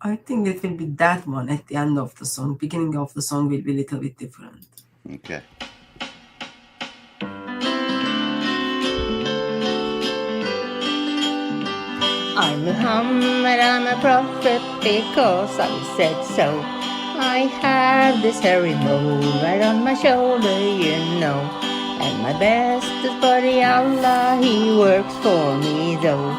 I think it will be that one at the end of the song. Beginning of the song will be a little bit different. Okay. I'm Muhammad, I'm a prophet because I said so. I have this hairy mole right on my shoulder, you know. And my bestest buddy Allah, he works for me though.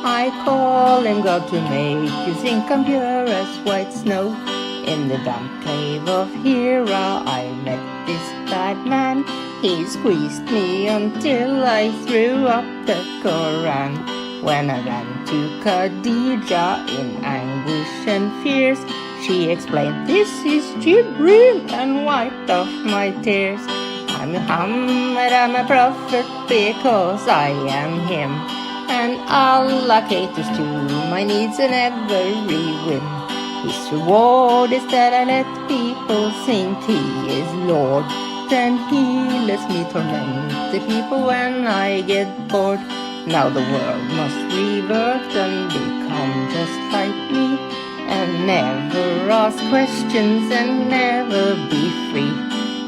I call him God to make you think I'm pure as white snow. In the damp cave of Hira, I met this bad man. He squeezed me until I threw up the Quran. When I ran to Khadija in anguish and fears, she explained, "This is Jibril," and wiped off my tears. I'm Muhammad, I'm a prophet because I am him, and Allah caters to my needs in every whim. His reward is that I let people think he is Lord. Then he lets me torment the people when I get bored. Now the world must revert and become just like me, and never ask questions and never be free.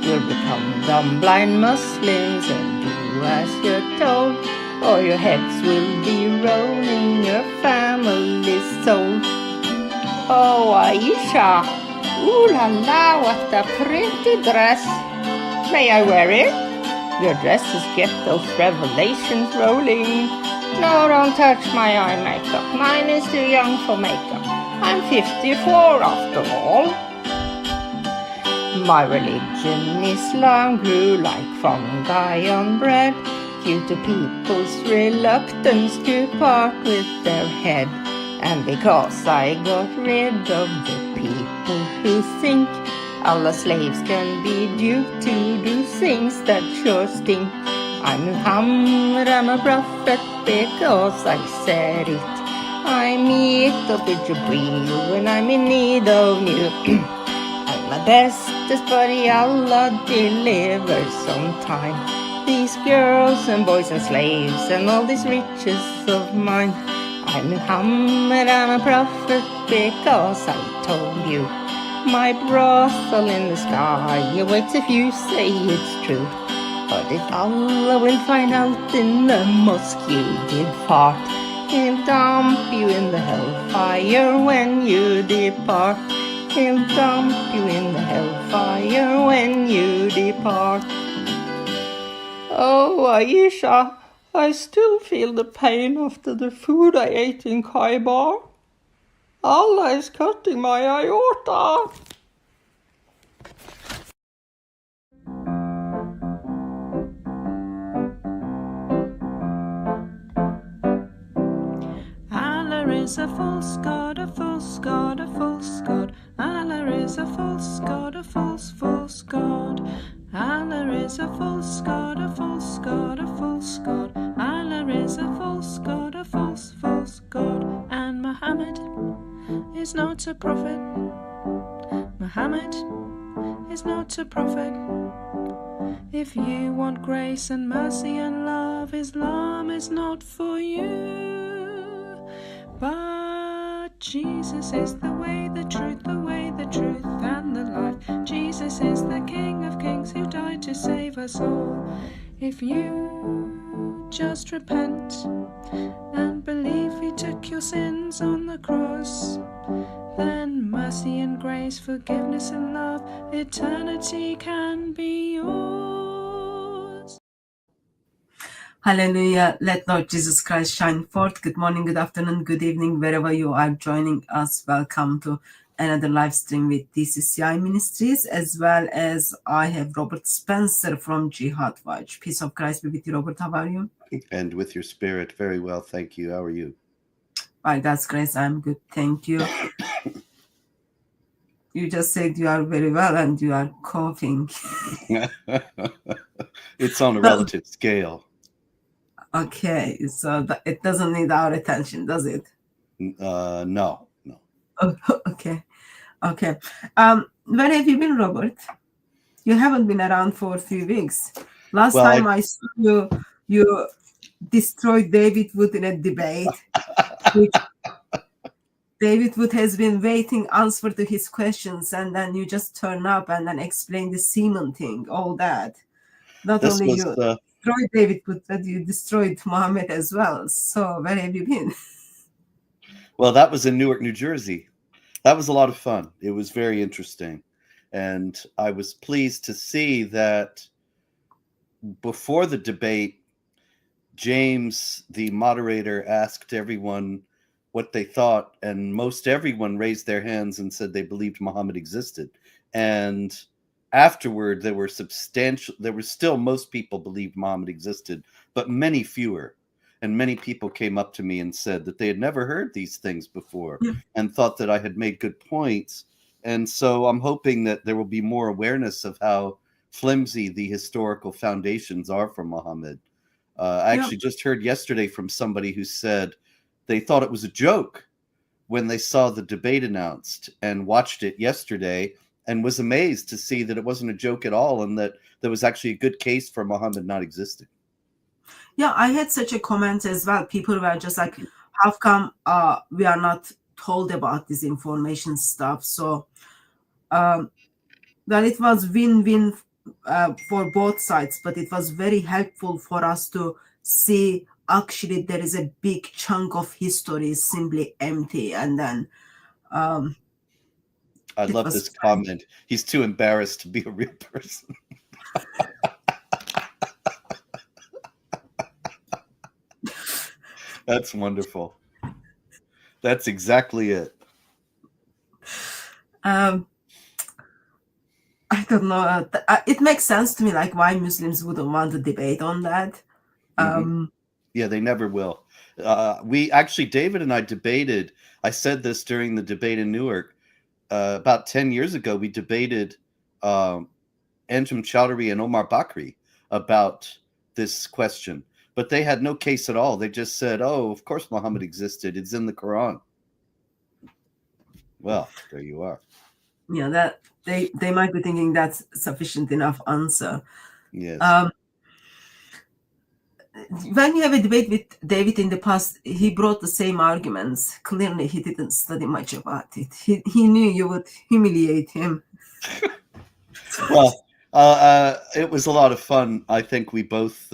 You'll become dumb, blind Muslims and do as you're told, or your heads will be rolling your family's soul. Oh, Aisha, ooh la la, what a pretty dress. May I wear it? Your dresses get those revelations rolling. No, don't touch my eye makeup. Mine is too young for makeup. I'm 54 after all. My religion, Islam, grew like fungi on bread, due to people's reluctance to part with their head. And because I got rid of the people who think Allah's slaves can be duped to do things that sure stink. I'm Muhammad, I'm a prophet because I said it. I meet up with Jibreel when I'm in need of you. I'm my bestest buddy, Allah delivers on time. These girls and boys and slaves and all these riches of mine. I'm Muhammad, I'm a prophet because I told you. My brothel in the sky awaits if you say it's true. But if Allah will find out in the mosque you did fart, He'll dump you in the hellfire when you depart. He'll dump you in the hellfire when you depart. Oh, Aisha, I still feel the pain after the food I ate in Khaybar. Allah is cutting my aorta. Allah is a false god, a false god, a false god. Allah is a false god, a false god. Allah is a false god, a false god, a false god. Allah is a false god, a false god. And Muhammad is not a prophet. Muhammad is not a prophet. If you want grace and mercy and love, Islam is not for you. But Jesus is the way, the truth, and the life. Jesus is the King of Kings who died to save us all. If you just repent and believe He took your sins on the cross, then mercy and grace, forgiveness and love, eternity can be yours. Hallelujah. Let Lord Jesus Christ shine forth. Good morning, good afternoon, good evening, wherever you are joining us. Welcome to another live stream with DCCI Ministries, as well as I have Robert Spencer from Jihad Watch. Peace of Christ be with you, Robert. How are you? And with your spirit, very well, thank you. How are you? By God's grace, I'm good. Thank you. You just said you are very well and you are coughing. It's on a relative scale. Okay, so it doesn't need our attention, does it? No. Oh, okay. Where have you been, Robert? You haven't been around for a few weeks. Last time I saw you destroyed David Wood in a debate. David Wood has been waiting answer to his questions, and then you just turn up and then explain the semen thing, all that. Not This only was you destroyed David Wood, but you destroyed Mohammed as well. So where have you been? well, that was in Newark, New Jersey. That was a lot of fun. It was very interesting. And I was pleased to see that before the debate, James, the moderator, asked everyone what they thought, and most everyone raised their hands and said they believed Muhammad existed. And afterward, there were still most people believed Muhammad existed, but many fewer. And many people came up to me and said that they had never heard these things before and thought that I had made good points. And so I'm hoping that there will be more awareness of how flimsy the historical foundations are for Muhammad. I actually just heard yesterday from somebody who said they thought it was a joke when they saw the debate announced and watched it yesterday and was amazed to see that it wasn't a joke at all and that there was actually a good case for Muhammad not existing. Yeah, I had such a comment as well. People were just like, how come we are not told about this information stuff? So well, it was win-win for both sides, but it was very helpful for us to see actually there is a big chunk of history simply empty. And then I love this comment. He's too embarrassed to be a real person. That's wonderful. That's exactly it. I don't know. It makes sense to me, like why Muslims wouldn't want to debate on that. Yeah, they never will. We actually, David and I debated. I said this during the debate in Newark. About 10 years ago, we debated Anjem Chowdhury and Omar Bakri about this question. But they had no case at all. They just said, oh, of course Muhammad existed. It's in the Quran. Well, there you are. Yeah, that they might be thinking that's sufficient enough answer. Yes. When you have a debate with David in the past, he brought the same arguments. Clearly, he didn't study much about it. He knew you would humiliate him. Well, it was a lot of fun. I think we both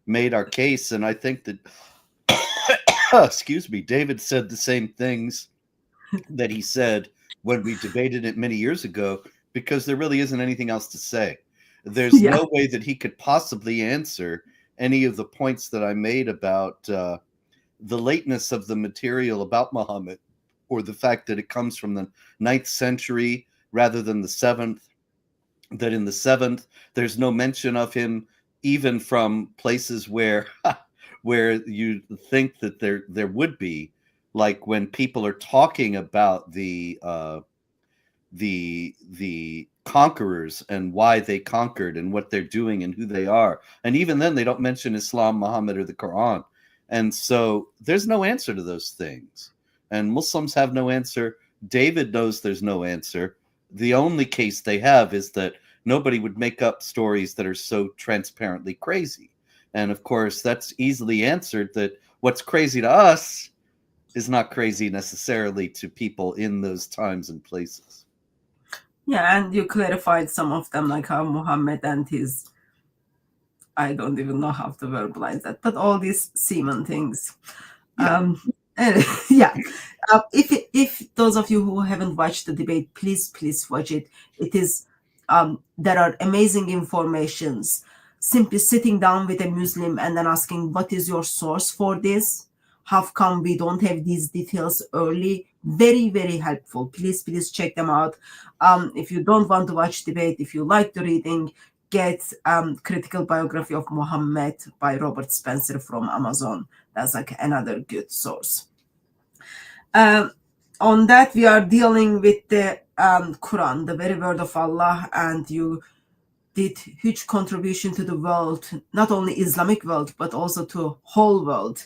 made our case, and I think that, excuse me, David said the same things that he said when we debated it many years ago, because there really isn't anything else to say. There's no way that he could possibly answer any of the points that I made about the lateness of the material about Muhammad, or the fact that it comes from the 9th century rather than the 7th, that in the 7th, there's no mention of him even from places where where you think that there would be, like when people are talking about the conquerors and why they conquered and what they're doing and who they are. And even then, they don't mention Islam, Muhammad, or the Quran. And so there's no answer to those things. And Muslims have no answer. David knows there's no answer. The only case they have is that nobody would make up stories that are so transparently crazy. And of course, that's easily answered, that what's crazy to us is not crazy necessarily to people in those times and places. Yeah, and you clarified some of them, like how Muhammad and his, I don't even know how to verbalize that, but all these semen things. If those of you who haven't watched the debate, please watch it. It is there are amazing informations. Simply sitting down with a Muslim and then asking, what is your source for this? How come we don't have these details early? Very, very helpful. Please check them out. If you don't want to watch debate, if you like the reading, get Critical Biography of Muhammad by Robert Spencer from Amazon. That's like another good source. On that, we are dealing with the Quran, the very word of Allah, and you did huge contribution to the world, not only Islamic world, but also to whole world,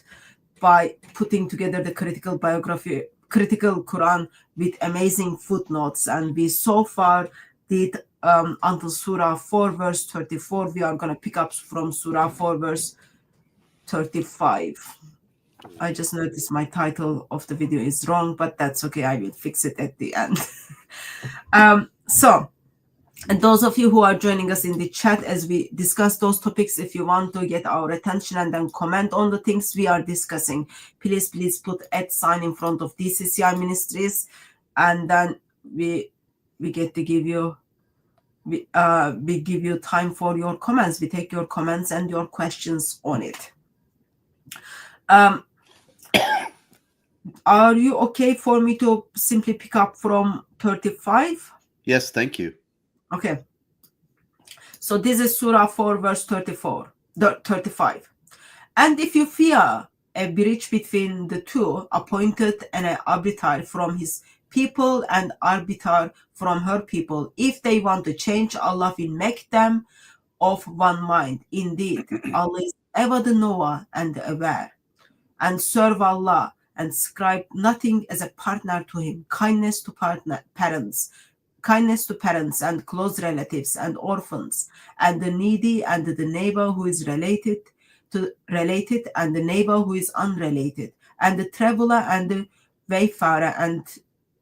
by putting together the critical Quran with amazing footnotes. And we so far did until Surah 4 verse 34. We are going to pick up from Surah 4 verse 35. I just noticed my title of the video is wrong, but that's okay. I will fix it at the end. And those of you who are joining us in the chat as we discuss those topics, if you want to get our attention and then comment on the things we are discussing, please put @ in front of DCCI Ministries, and then we get to give you we give you time for your comments. We take your comments and your questions on it. Are you okay for me to simply pick up from 35? Yes, thank you. Okay. So this is Surah 4, verse 35. And if you fear a breach between the two, appointed an arbiter from his people and arbiter from her people. If they want to change, Allah will make them of one mind. Indeed, Allah is ever the knower and the aware. And serve Allah and ascribe nothing as a partner to him. Kindness to parents and close relatives and orphans and the needy and the neighbor who is related and the neighbor who is unrelated and the traveler and the wayfarer and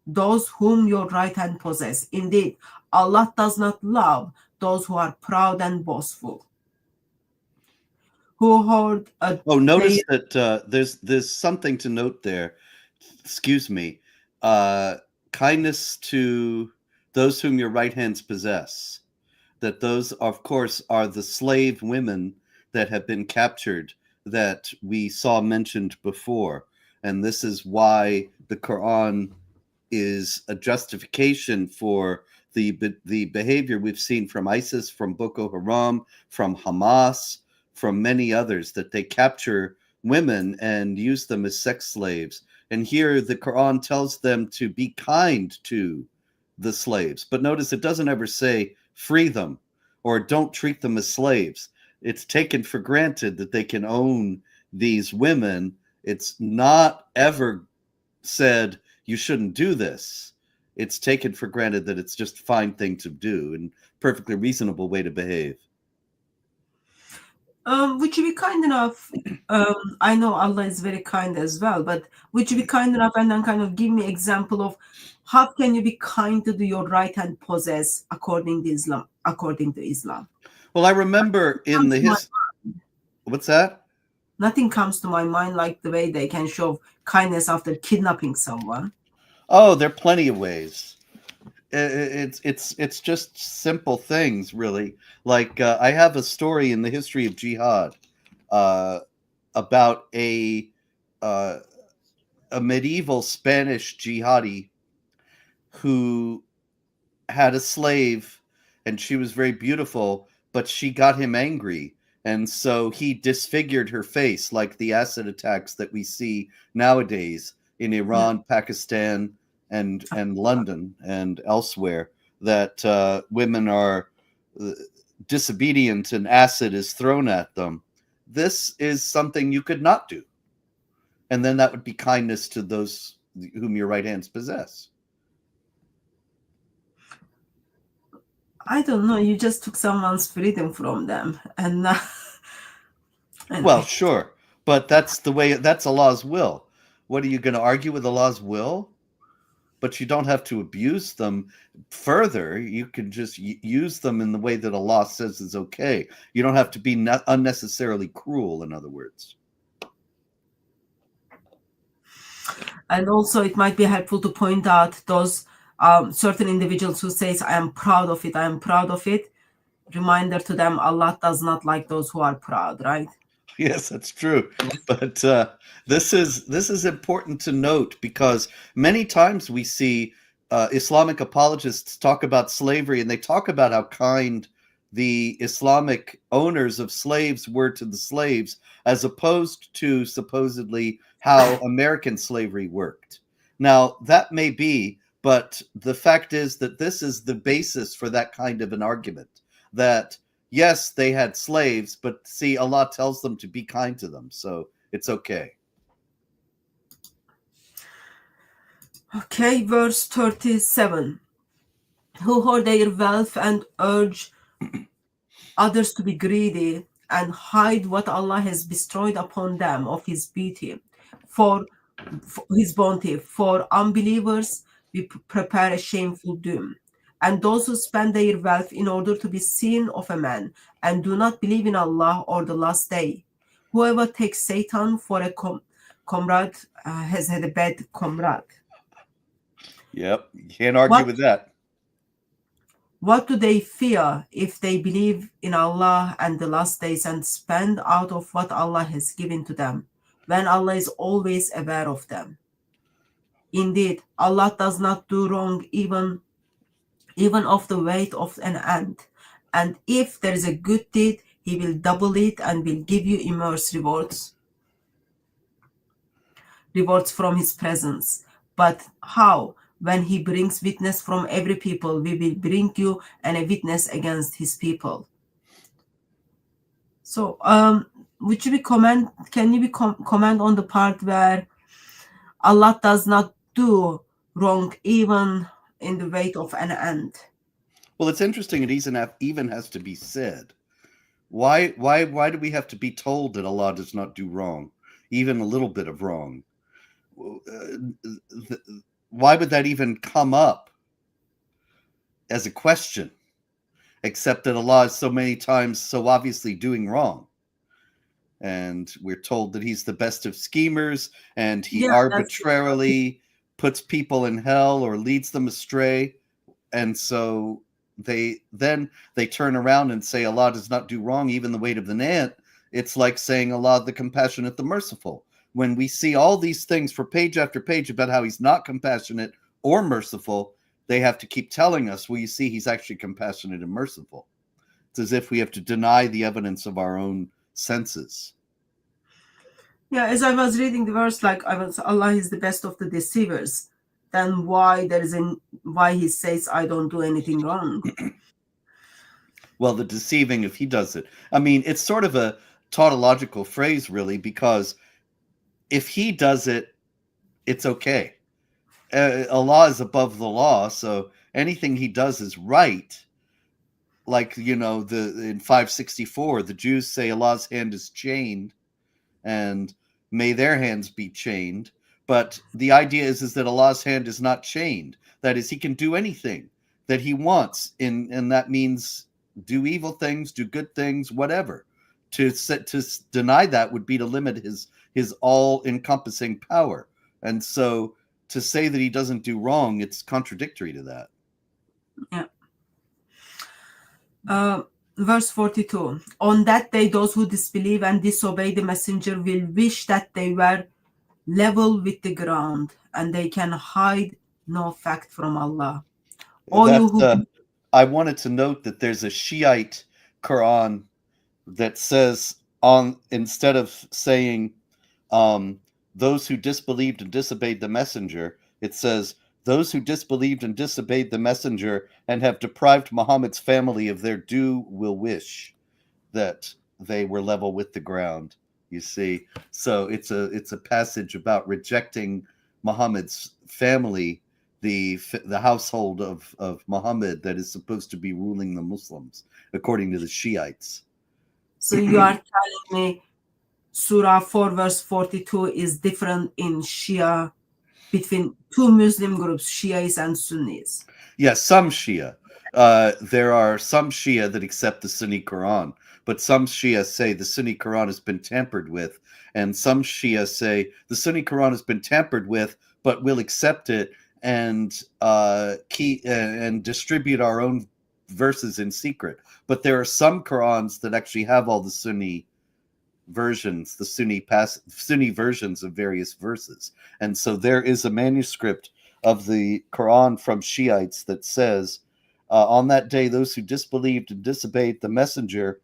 those whom your right hand possess. Indeed, Allah does not love those who are proud and boastful, who hoard notice that there's something to note there. Excuse me. Kindness to those whom your right hands possess. That those, of course, are the slave women that have been captured that we saw mentioned before. And this is why the Quran is a justification for the behavior we've seen from ISIS, from Boko Haram, from Hamas, from many others, that they capture women and use them as sex slaves. And here the Quran tells them to be kind to the slaves. But notice it doesn't ever say free them or don't treat them as slaves. It's taken for granted that they can own these women. It's not ever said you shouldn't do this. It's taken for granted that it's just a fine thing to do and perfectly reasonable way to behave. Would you be kind enough? I know Allah is very kind as well, but would you be kind enough and then kind of give me example of how can you be kind to your right hand possess according to Islam? Well, I remember in the what's that? Nothing comes to my mind like the way they can show kindness after kidnapping someone. Oh, there are plenty of ways. It's just simple things, really. Like I have a story in the history of jihad about a medieval Spanish jihadi who had a slave, and she was very beautiful, but she got him angry, and so he disfigured her face, like the acid attacks that we see nowadays in Iran, Pakistan, and London and elsewhere, that women are disobedient and acid is thrown at them. This is something you could not do. And then that would be kindness to those whom your right hands possess. I don't know. You just took someone's freedom from them. And well, sure. But that's the way, that's Allah's will. What are you going to argue with Allah's will? But you don't have to abuse them further. You can just use them in the way that Allah says is okay. You don't have to be unnecessarily cruel, in other words. And also it might be helpful to point out those certain individuals who says, I am proud of it. Reminder to them, Allah does not like those who are proud, right? Yes, that's true. But this is important to note, because many times we see Islamic apologists talk about slavery, and they talk about how kind the Islamic owners of slaves were to the slaves, as opposed to supposedly how American slavery worked. Now, that may be, but the fact is that this is the basis for that kind of an argument, that yes, they had slaves, but see, Allah tells them to be kind to them, so it's okay. Okay, verse 37. Who hoard their wealth and urge others to be greedy and hide what Allah has bestowed upon them of his beauty. for his bounty. For unbelievers, we prepare a shameful doom. And those who spend their wealth in order to be seen of a man and do not believe in Allah or the last day. Whoever takes Satan for a comrade has had a bad comrade. Yep. You can't argue with that. What do they fear if they believe in Allah and the last days and spend out of what Allah has given to them, when Allah is always aware of them? Indeed, Allah does not do wrong even of the weight of an ant. And if there is a good deed, He will double it and will give you immense rewards from His presence. But how? When He brings witness from every people, we will bring you and a witness against His people. So, would you be comment? Can you be comment on the part where Allah does not do wrong even in the weight of an ant? Well, it's interesting. It even has to be said. Why do we have to be told that Allah does not do wrong, even a little bit of wrong? Why would that even come up as a question, except that Allah is so many times so obviously doing wrong? And we're told that He's the best of schemers, and He arbitrarily puts people in hell or leads them astray. And so they turn around and say Allah does not do wrong, even the weight of an ant. It's like saying Allah the compassionate, the merciful. When we see all these things for page after page about how He's not compassionate or merciful, they have to keep telling us, well, you see, He's actually compassionate and merciful. It's as if we have to deny the evidence of our own senses. Yeah, as I was reading the verse, Allah is the best of the deceivers. Then why He says I don't do anything wrong? Well, the deceiving, if He does it, I mean, it's sort of a tautological phrase, really, because if He does it, it's okay. Allah is above the law, so anything He does is right. Like, in 564, the Jews say Allah's hand is chained, and may their hands be chained. But the idea is that Allah's hand is not chained. That is, He can do anything that He wants, and that means do evil things, do good things, whatever. To deny that would be to limit His all-encompassing power. And so to say that He doesn't do wrong, it's contradictory to that. Yeah. Verse 42. On that day, those who disbelieve and disobey the messenger will wish that they were level with the ground, and they can hide no fact from Allah. I wanted to note that there's a Shiite Quran that says, instead of saying those who disbelieved and disobeyed the messenger, it says those who disbelieved and disobeyed the messenger and have deprived Muhammad's family of their due will wish that they were level with the ground. You see, so it's a passage about rejecting Muhammad's family, the household of Muhammad that is supposed to be ruling the Muslims, according to the Shiites. So you are telling me Surah 4 verse 42 is different in Shia, between two Muslim groups, Shias and Sunnis? Yes, some Shia. There are some Shia that accept the Sunni Quran, but some Shia say the Sunni Quran has been tampered with, and some Shia say the Sunni Quran has been tampered with, but we'll accept it and distribute our own verses in secret. But there are some Qurans that actually have all the Sunni versions, the Sunni versions of various verses. And so there is a manuscript of the Quran from Shiites that says, on that day, those who disbelieved and disobeyed the messenger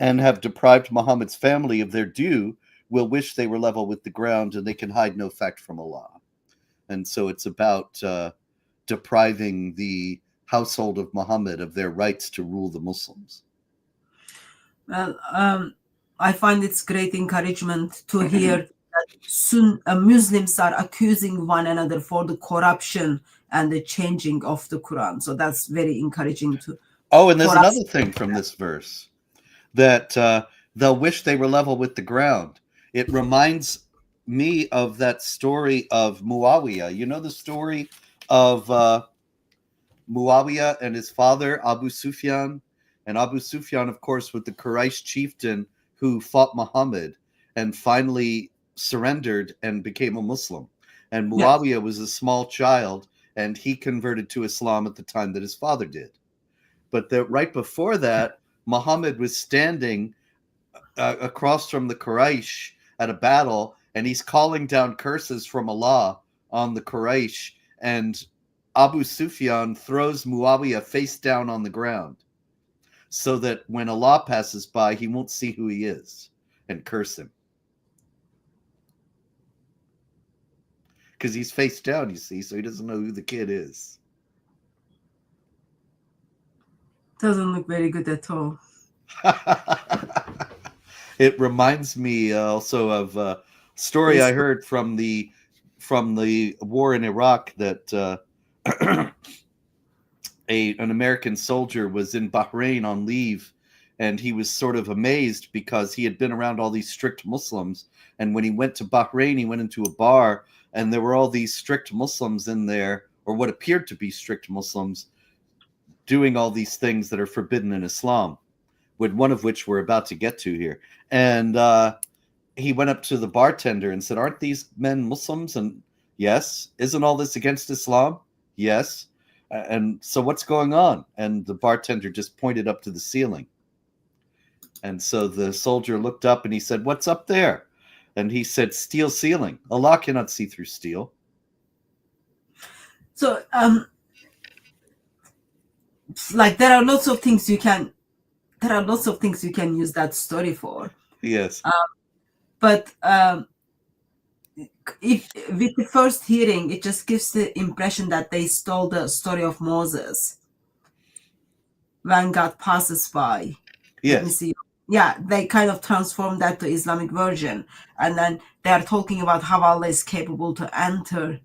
and have deprived Muhammad's family of their due will wish they were level with the ground, and they can hide no fact from Allah. And so it's about depriving the household of Muhammad of their rights to rule the Muslims. Well, I find it's great encouragement to hear that Muslims are accusing one another for the corruption and the changing of the Quran. So that's very encouraging to. Oh, and there's another thing from this verse, that they'll wish they were level with the ground. It reminds me of that story of Muawiyah. You know the story of Muawiyah and his father Abu Sufyan, and Abu Sufyan, of course, was the Quraysh chieftain who fought Muhammad and finally surrendered and became a Muslim. And Yes. Muawiyah was a small child, and he converted to Islam at the time that his father did. But right before that, Muhammad was standing across from the Quraysh at a battle, and he's calling down curses from Allah on the Quraysh, and Abu Sufyan throws Muawiyah face down on the ground so that when Allah passes by, he won't see who he is and curse him. Because he's face down, you see, so he doesn't know who the kid is. Doesn't look very good at all. It reminds me also of a story I heard from the war in Iraq that an American soldier was in Bahrain on leave, and he was sort of amazed because he had been around all these strict Muslims, and when he went to Bahrain, he went into a bar, and there were all these strict Muslims in there, or what appeared to be strict Muslims, doing all these things that are forbidden in Islam, with one of which we're about to get to here. And he went up to the bartender and said, "Aren't these men Muslims?" And yes. "Isn't all this against Islam?" Yes. And so what's going on? And the bartender just pointed up to the ceiling. And so the soldier looked up and he said, "What's up there?" And he said, "Steel ceiling. Allah cannot see through steel." So, like there are lots of things you can use that story for. Yes. But if with the first hearing, it just gives the impression that they stole the story of Moses when God passes by. Let me Yes. see. Yeah, they kind of transformed that to Islamic version, and then they are talking about how Allah is capable to enter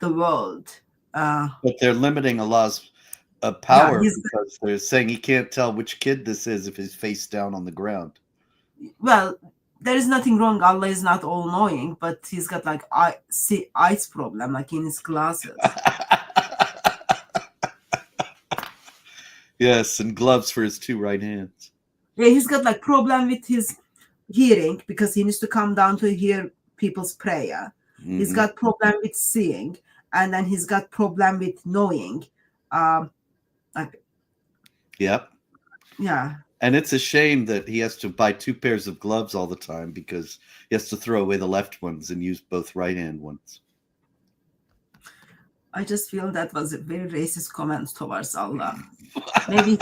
the world. But they're limiting Allah's power he's- because they're saying he can't tell which kid this is if he's face down on the ground. Well, there is nothing wrong. Allah is not all knowing, but he's got like eyes problem, like in his glasses. Yes, and gloves for his two right hands. Yeah, he's got like problem with his hearing because he needs to come down to hear people's prayer. Mm-hmm. He's got problem with seeing, and then he's got problem with knowing. Yep. Yeah. And it's a shame that he has to buy two pairs of gloves all the time because he has to throw away the left ones and use both right hand ones. I just feel that was a very racist comment towards Allah. Maybe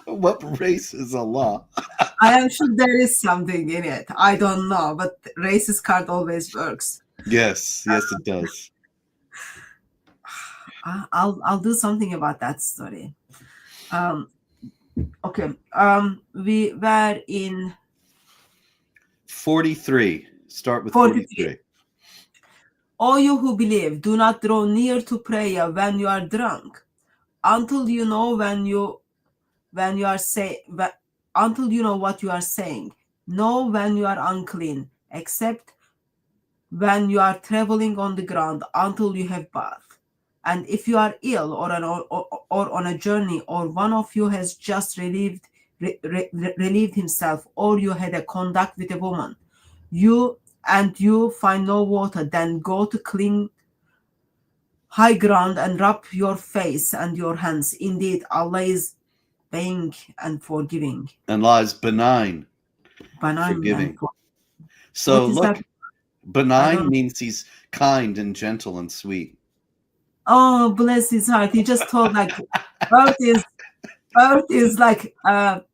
What race is Allah? I am sure there is something in it. I don't know, but racist card always works. Yes, it does. I'll do something about that story. Okay. We were in 43. Start with 43. O you who believe, do not draw near to prayer when you are drunk, until you know until you know what you are saying. Know when you are unclean, except when you are traveling on the ground, until you have bath. And if you are ill or on a journey, or one of you has just relieved himself, or you had a contact with a woman, you find no water, then go to clean high ground and rub your face and your hands. Indeed, Allah is paying and forgiving. And Allah is benign, forgiving. So look, benign means he's kind and gentle and sweet. Oh, bless his heart. He just told like earth is like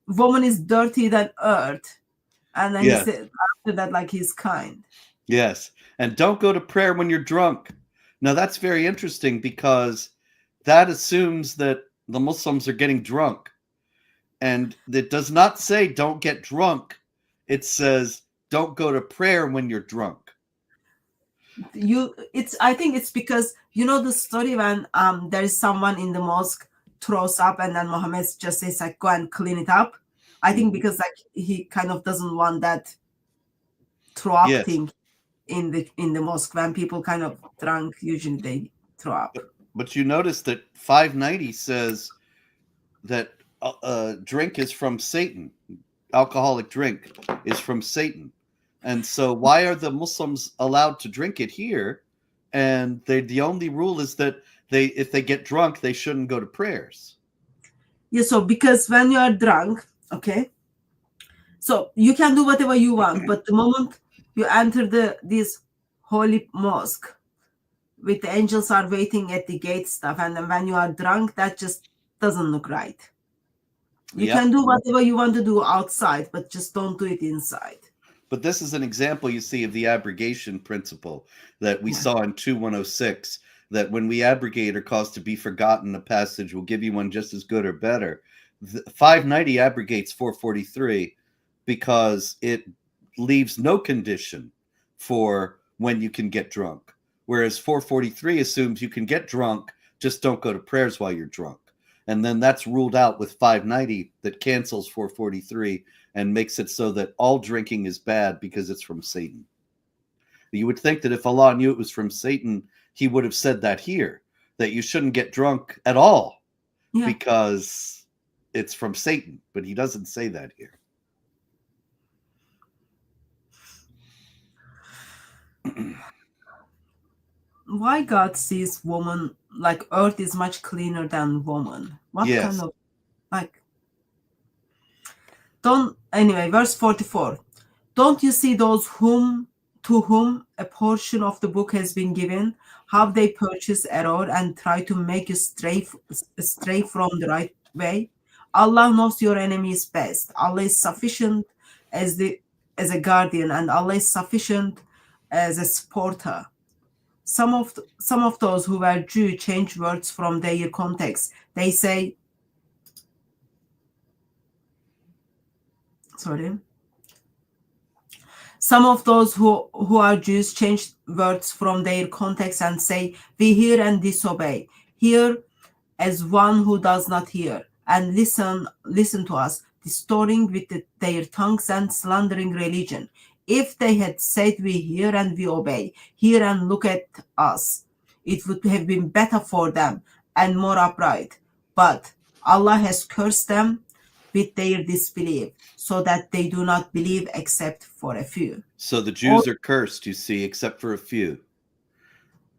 woman is dirty than earth. And then he said after that, like he's kind. Yes. And don't go to prayer when you're drunk. Now that's very interesting because that assumes that the Muslims are getting drunk. And it does not say don't get drunk. It says don't go to prayer when you're drunk. I think it's because you know the story when there is someone in the mosque throws up and then Muhammad just says like go and clean it up. I think because like he kind of doesn't want that throw up Yes. thing in the mosque. When people kind of drunk, usually they throw up. But you notice that 590 says that drink is from Satan. Alcoholic drink is from Satan. And so why are the Muslims allowed to drink it here? And the only rule is that if they get drunk, they shouldn't go to prayers. Yeah, so because when you are drunk, okay, so you can do whatever you want, but the moment you enter this holy mosque, with the angels are waiting at the gate stuff, and then when you are drunk, that just doesn't look right. You Yep. can do whatever you want to do outside, but just don't do it inside. But this is an example, you see, of the abrogation principle that we saw in 2106, that when we abrogate or cause to be forgotten a passage, we'll give you one just as good or better. 590 abrogates 443 because it leaves no condition for when you can get drunk. Whereas 443 assumes you can get drunk, just don't go to prayers while you're drunk. And then that's ruled out with 590 that cancels 443 and makes it so that all drinking is bad because it's from Satan. You would think that if Allah knew it was from Satan, he would have said that here, that you shouldn't get drunk at all because it's from Satan. But he doesn't say that here. Why God sees woman like earth is much cleaner than woman? What kind of like anyway, verse 44. Don't you see those to whom a portion of the book has been given, how they purchase error and try to make you stray from the right way? Allah knows your enemies best. Allah is sufficient as a guardian, and Allah is sufficient as a supporter. Some of those who were Jew change words from their context. They say, some of those who are Jews change words from their context and say, we hear and disobey. Hear as one who does not hear, and listen to us, distorting with their tongues and slandering religion. If they had said, we hear and we obey, hear and look at us, it would have been better for them and more upright. But Allah has cursed them with their disbelief, so that they do not believe except for a few. So the Jews are cursed, you see, except for a few.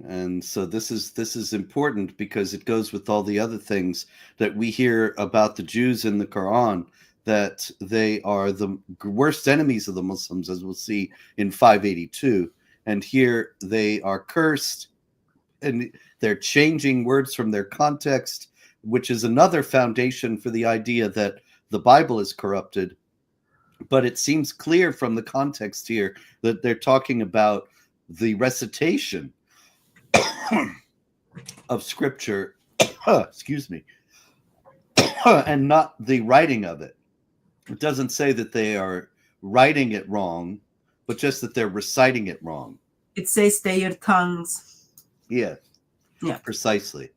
And so this is important because it goes with all the other things that we hear about the Jews in the Quran, that they are the worst enemies of the Muslims, as we'll see in 582. And here they are cursed, and they're changing words from their context, which is another foundation for the idea that the Bible is corrupted. But it seems clear from the context here that they're talking about the recitation of scripture, excuse me, and not the writing of it. It doesn't say that they are writing it wrong, but just that they're reciting it wrong. It says their tongues. Yeah, precisely.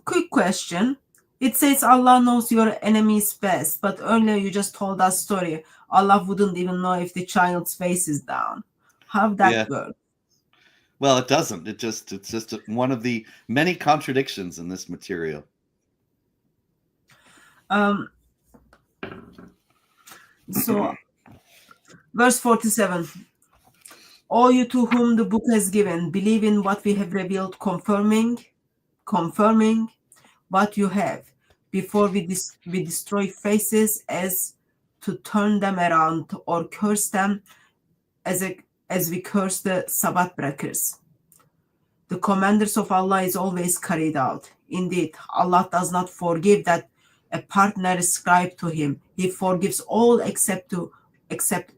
Quick question. It says Allah knows your enemies best, but earlier you just told us story. Allah wouldn't even know if the child's face is down. How that work? Well, it doesn't. It's just one of the many contradictions in this material. So, verse 47. All you to whom the book has given, believe in what we have revealed, confirming what you have, before we destroy faces as to turn them around, or curse them as we curse the Sabbath breakers. The commanders of Allah is always carried out. Indeed, Allah does not forgive that a partner ascribed to him. He forgives all except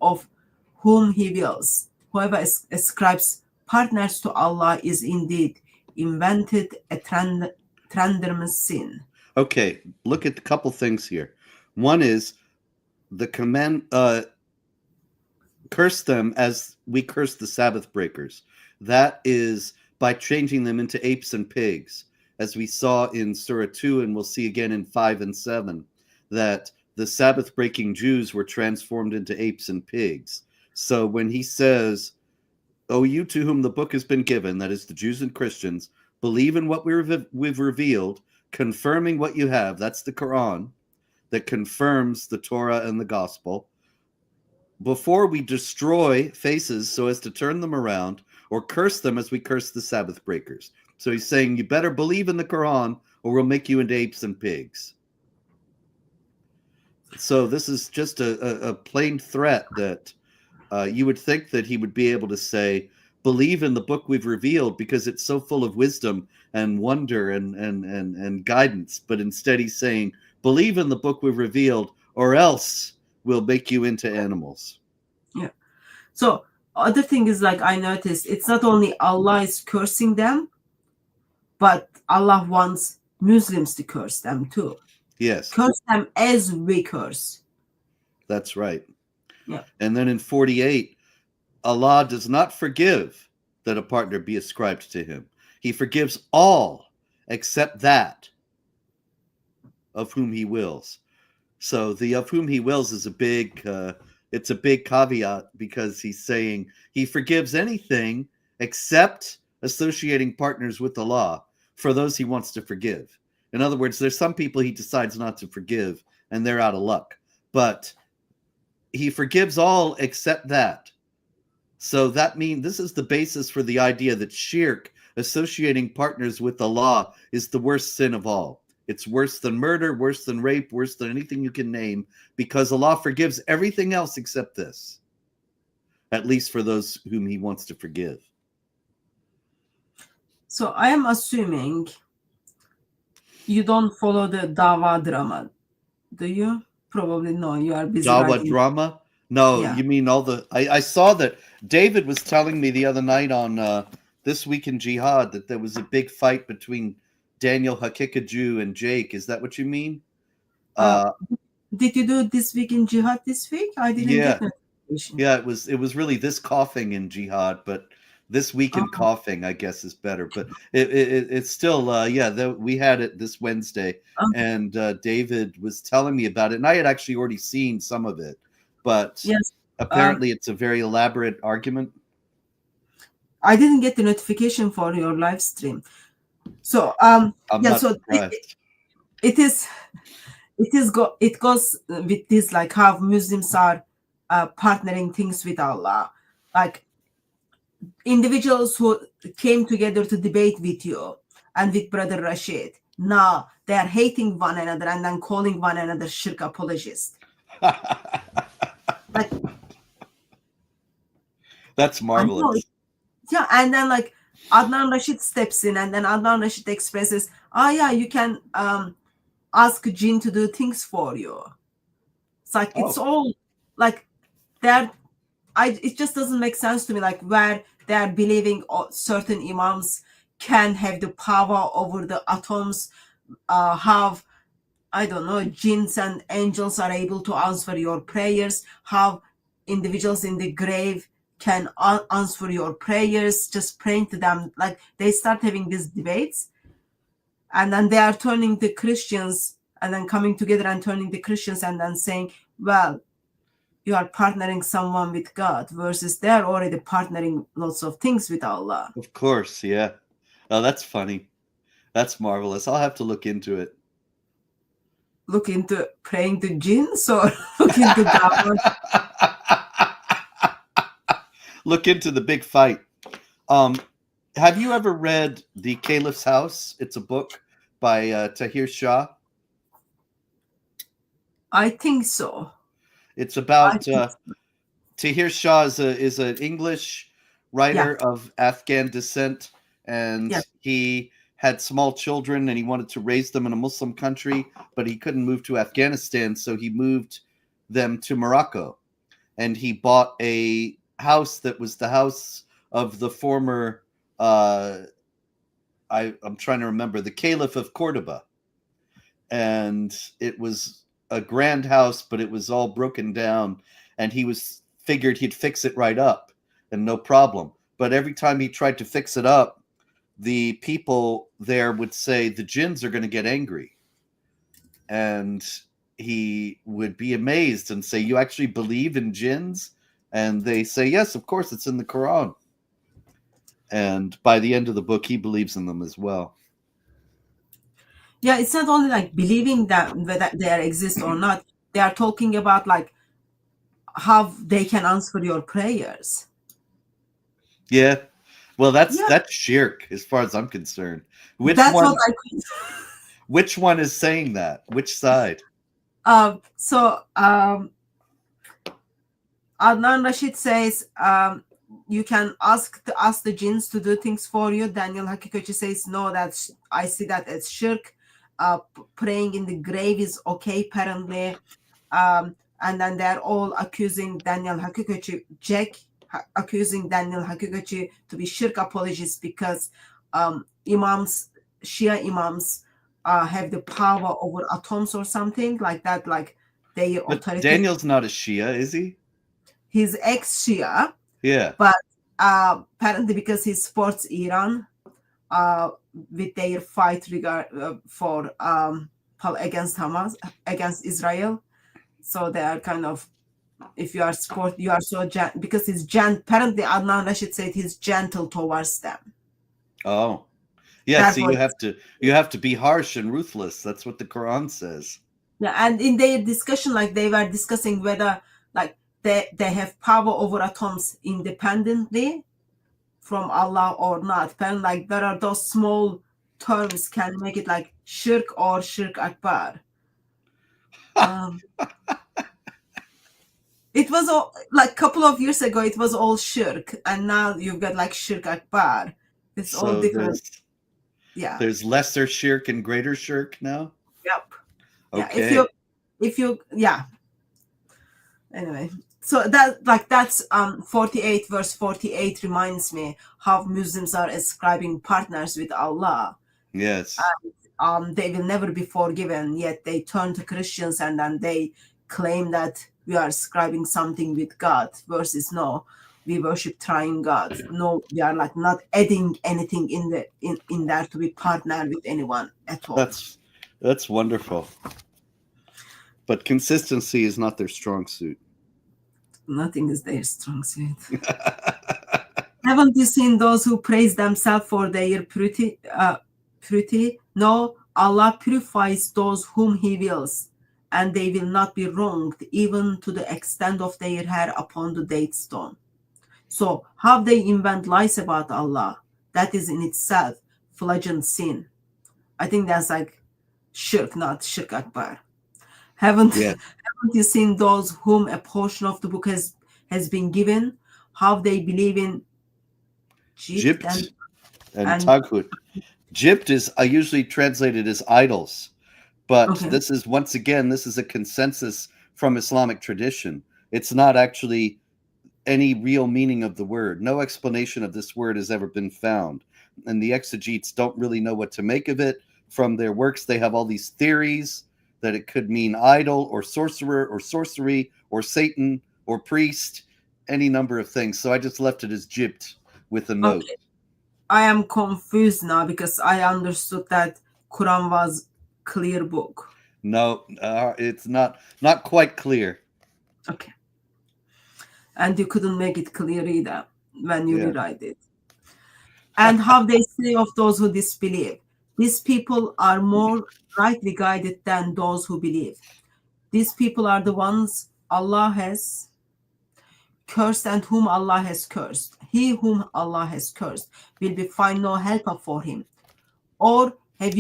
of whom he wills. Whoever ascribes partners to Allah is indeed invented a tremendous sin. Okay, look at a couple things here. One is the command, curse them as we curse the Sabbath breakers. That is by changing them into apes and pigs, as we saw in Surah 2, and we'll see again in 5 and 7, that the Sabbath breaking Jews were transformed into apes and pigs. So when he says, "Oh, you to whom the book has been given," that is the Jews and Christians, "believe in what we've revealed, confirming what you have," that's the Quran that confirms the Torah and the gospel, "before we destroy faces so as to turn them around or curse them as we curse the Sabbath breakers." So he's saying you better believe in the Quran or we'll make you into apes and pigs. So this is just a plain threat that you would think that he would be able to say, believe in the book we've revealed because it's so full of wisdom and wonder and guidance. But instead he's saying, believe in the book we've revealed or else we'll make you into animals. Yeah. So other thing is, like, I noticed it's not only Allah is cursing them, but Allah wants Muslims to curse them too. Yes. Curse them as we curse. That's right. Yeah. And then in 48, Allah does not forgive that a partner be ascribed to him. He forgives all except that of whom he wills. So the of whom he wills is a big caveat, because he's saying he forgives anything except associating partners with Allah for those he wants to forgive. In other words, there's some people he decides not to forgive and they're out of luck. But he forgives all except that. So that means this is the basis for the idea that shirk, associating partners with Allah, is the worst sin of all. It's worse than murder, worse than rape, worse than anything you can name, because Allah forgives everything else except this, at least for those whom he wants to forgive. So I am assuming you don't follow the Dawa drama, do you? Probably no. You are busy Dawa writing. drama? No, Yeah. you mean all the... I saw that David was telling me the other night on This Week in Jihad that there was a big fight between Daniel Hakikaju and Jake. Is that what you mean? Did you do This Week in Jihad this week? I didn't get notification. Yeah, it was really This Coughing in Jihad, but This Week in Coughing, I guess, is better. But it's still, we had it this Wednesday, and David was telling me about it, and I had actually already seen some of it, but yes, apparently it's a very elaborate argument. I didn't get the notification for your live stream, so it goes with this, like how Muslims are partnering things with Allah, like individuals who came together to debate with you and with Brother Rashid. Now they are hating one another and then calling one another shirk apologists. Like, that's marvelous. Yeah, and then like Adnan Rashid steps in, and then Adnan Rashid expresses, yeah, you can ask Jinn to do things for you. It's like it's all like that. It just doesn't make sense to me, like where they are believing certain imams can have the power over the atoms, have, I don't know, jinns and angels are able to answer your prayers, how individuals in the grave can answer your prayers, just praying to them. Like they start having these debates, and then they are turning the Christians, and then coming together and turning the Christians and then saying, well, you are partnering someone with God, versus they're already partnering lots of things with Allah. Of course, yeah. Oh, that's funny. That's marvelous. I'll have to look into it. Look into praying to jinns, or look into God? Look into the big fight. Have you ever read The Caliph's House? It's a book by Tahir Shah. I think so. It's about Tahir Shah is an English writer of Afghan descent, and he had small children and he wanted to raise them in a Muslim country, but he couldn't move to Afghanistan, so he moved them to Morocco, and he bought a house that was the house of the former I'm trying to remember, the Caliph of Cordoba, and it was a grand house, but it was all broken down, and he figured he'd fix it right up and no problem. But every time he tried to fix it up, the people there would say the jinns are going to get angry, and he would be amazed and say, "You actually believe in jinns?" And they say, "Yes, of course, it's in the Quran." And by the end of the book, he believes in them as well. Yeah, it's not only like believing that whether they exist or not. They are talking about like how they can answer your prayers. Yeah. Well, Yeah, that's shirk as far as I'm concerned. Which that's what one? I. Which one is saying that? Which side? So Adnan Rashid says you can ask the jinns to do things for you. Daniel Hakikochi says no, that's I see that as shirk. Praying in the grave is okay apparently. And then they're all accusing Daniel Hakikochi, accusing Daniel Hakikochi to be shirk apologist because imams, Shia imams, have the power over atoms or something like that, like they But authority. Daniel's not a Shia, is he? He's ex-Shia, Yeah. but apparently because he supports Iran with their fight for against Hamas, against Israel. So they are kind of, if you are you are so because he's apparently Adnan Rashid said he's gentle towards them. Oh. Yeah, That's see, what, you have to be harsh and ruthless. That's what the Quran says. yeah, and in their discussion, like they were discussing whether like they have power over atoms independently from Allah or not. But like there are those small terms can make it like shirk or shirk akbar. It was all like a couple of years ago. It was all shirk, and now you've got like shirk akbar. It's all So different. Yeah. there's lesser shirk and greater shirk now. Yep. Okay. Yeah. If you yeah. Anyway, so that's 48 verse 48 reminds me how Muslims are ascribing partners with Allah. Yes. They will never be forgiven, yet they turn to Christians and then they claim that we are ascribing something with God versus no, we worship trying God. No, we are like not adding anything in there to be partner with anyone at all. That's wonderful. But consistency is not their strong suit. Nothing is their strong suit. Haven't you seen those who praise themselves for their purity? No, Allah purifies those whom He wills, and they will not be wronged, even to the extent of their hair upon the date stone. So, how they invent lies about Allah, that is in itself flagrant sin. I think that's like shirk, not shirk akbar. Haven't you seen those whom a portion of the book has been given, how they believe in Jibt and Taghut. Jibt is usually translated as idols, but this is once again, this is a consensus from Islamic tradition. It's not actually any real meaning of the word. No explanation of this word has ever been found, and the exegetes don't really know what to make of it. From their works, they have all these theories that it could mean idol or sorcerer or sorcery or Satan or priest, any number of things. So I just left it as Jibt with a note. Okay. I am confused now because I understood that Quran was clear book. No, it's not quite clear. Okay. And you couldn't make it clear either when you rewrite it. And how they say of those who disbelieve, these people are more rightly guided than those who believe. These people are the ones Allah has cursed and whom Allah has cursed. He whom Allah has cursed will be find no helper for him. Or have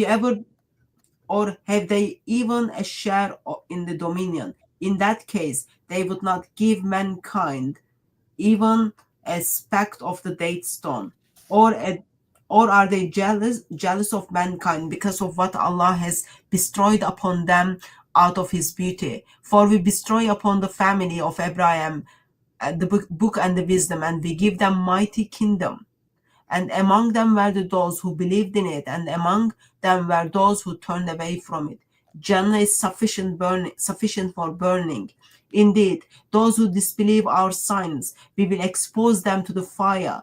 they even a share in the dominion? In that case, they would not give mankind even a speck of the date stone. Or are they jealous of mankind because of what Allah has bestowed upon them out of His beauty? For we bestow upon the family of Abraham the book and the wisdom, and we give them mighty kingdom. And among them were those who believed in it, and among them were those who turned away from it. Jannah is sufficient for burning. Indeed, those who disbelieve our signs, we will expose them to the fire.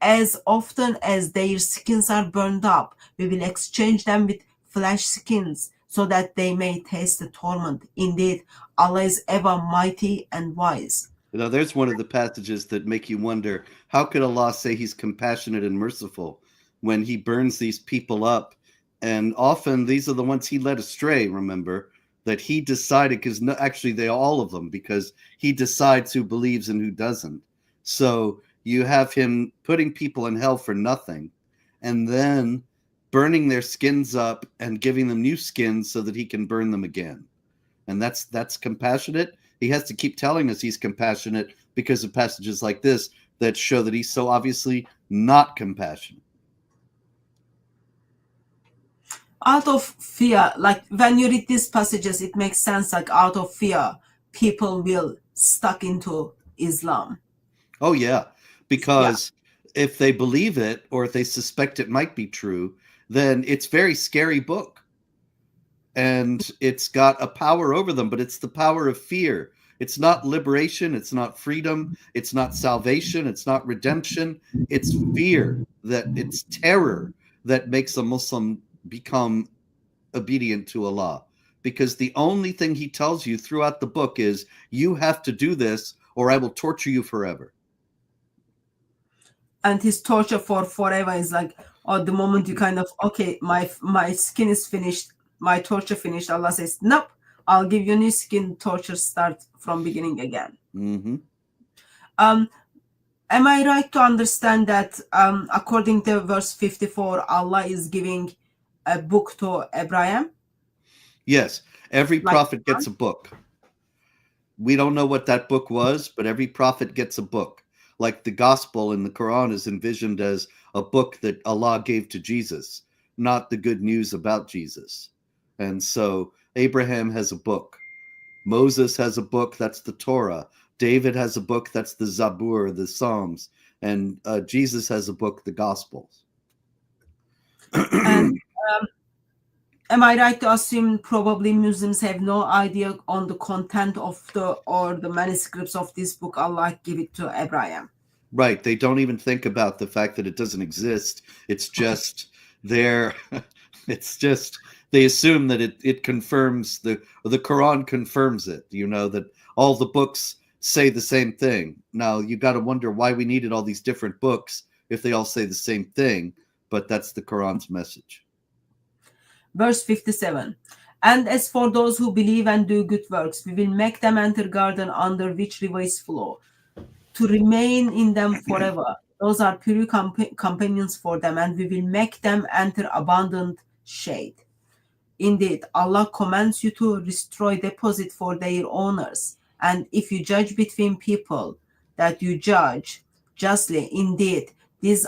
As often as their skins are burned up, we will exchange them with flesh skins. so that they may taste the torment. Indeed, Allah is ever mighty and wise. Now, there's one of the passages that make you wonder, how could Allah say he's compassionate and merciful when he burns these people up? And often these are the ones he led astray, remember, that he decided, because actually they all of them, because he decides who believes and who doesn't. So you have him putting people in hell for nothing, and then burning their skins up and giving them new skins so that he can burn them again. And that's compassionate. He has to keep telling us he's compassionate because of passages like this that show that he's so obviously not compassionate. Out of fear, like when you read these passages, it makes sense, like out of fear, people will stuck into Islam. Oh, yeah, because if they believe it or if they suspect it might be true, then it's a very scary book. And it's got a power over them, but it's the power of fear. It's not liberation. It's not freedom. It's not salvation. It's not redemption. It's fear, that it's terror that makes a Muslim become obedient to Allah. Because the only thing he tells you throughout the book is, you have to do this or I will torture you forever. And his torture for forever is like, oh, the moment you kind of, okay, my skin is finished, my torture finished, Allah says, nope, I'll give you new skin, torture start from beginning again. Mm-hmm. Am I right to understand that according to verse 54, Allah is giving a book to Abraham? Yes, every Like prophet gets a book. We don't know what that book was, but every prophet gets a book. Like the gospel in the Quran is envisioned as a book that Allah gave to Jesus, not the good news about Jesus. And so Abraham has a book. Moses has a book, that's the Torah. David has a book, that's the Zabur, the Psalms. And Jesus has a book, the Gospels. And am I right to assume probably Muslims have no idea on the content of the manuscripts of this book Allah give it to Abraham? Right. They don't even think about the fact that it doesn't exist. It's just there. It's just, they assume that it confirms the Quran confirms it, that all the books say the same thing. Now you got to wonder why we needed all these different books if they all say the same thing, but that's the Quran's message. Verse 57. And as for those who believe and do good works, we will make them enter garden under which rivers flow, to remain in them forever. Those are pure companions for them, and we will make them enter abundant shade. Indeed, Allah commands you to destroy deposit for their owners, and if you judge between people, that you judge justly. Indeed, these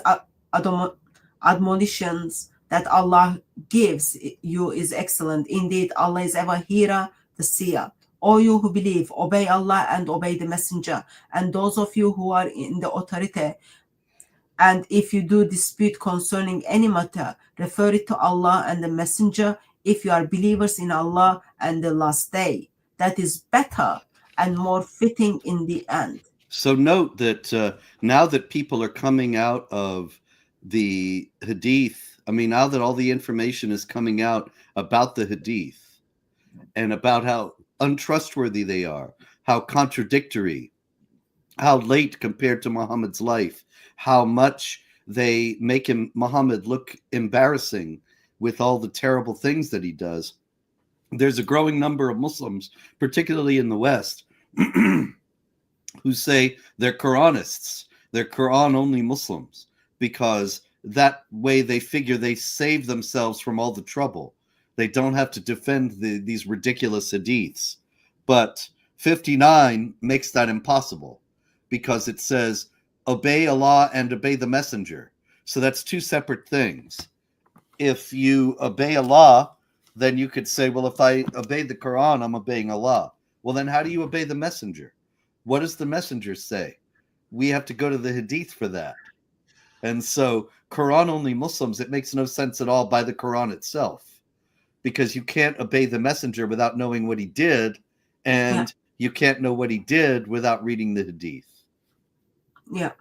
admonitions that Allah gives you is excellent. Indeed, Allah is ever hearer, the seer. O you who believe, obey Allah and obey the messenger, and those of you who are in the authority, and if you do dispute concerning any matter, refer it to Allah and the messenger if you are believers in Allah and the last day. That is better and more fitting in the end. So note that now that people are coming out of the Hadith, now that all the information is coming out about the Hadith and about how untrustworthy they are, how contradictory, how late compared to Muhammad's life, how much they make Muhammad look embarrassing with all the terrible things that he does. There's a growing number of Muslims, particularly in the West, who say they're Quranists, they're Quran-only Muslims, because that way they figure they save themselves from all the trouble. They don't have to defend these ridiculous hadiths. But 59 makes that impossible because it says, obey Allah and obey the messenger. So that's two separate things. If you obey Allah, then you could say, well, if I obey the Quran, I'm obeying Allah. Well, then how do you obey the messenger? What does the messenger say? We have to go to the hadith for that. And so Quran-only Muslims, it makes no sense at all by the Quran itself, because you can't obey the messenger without knowing what he did, and you can't know what he did without reading the hadith. Yeah.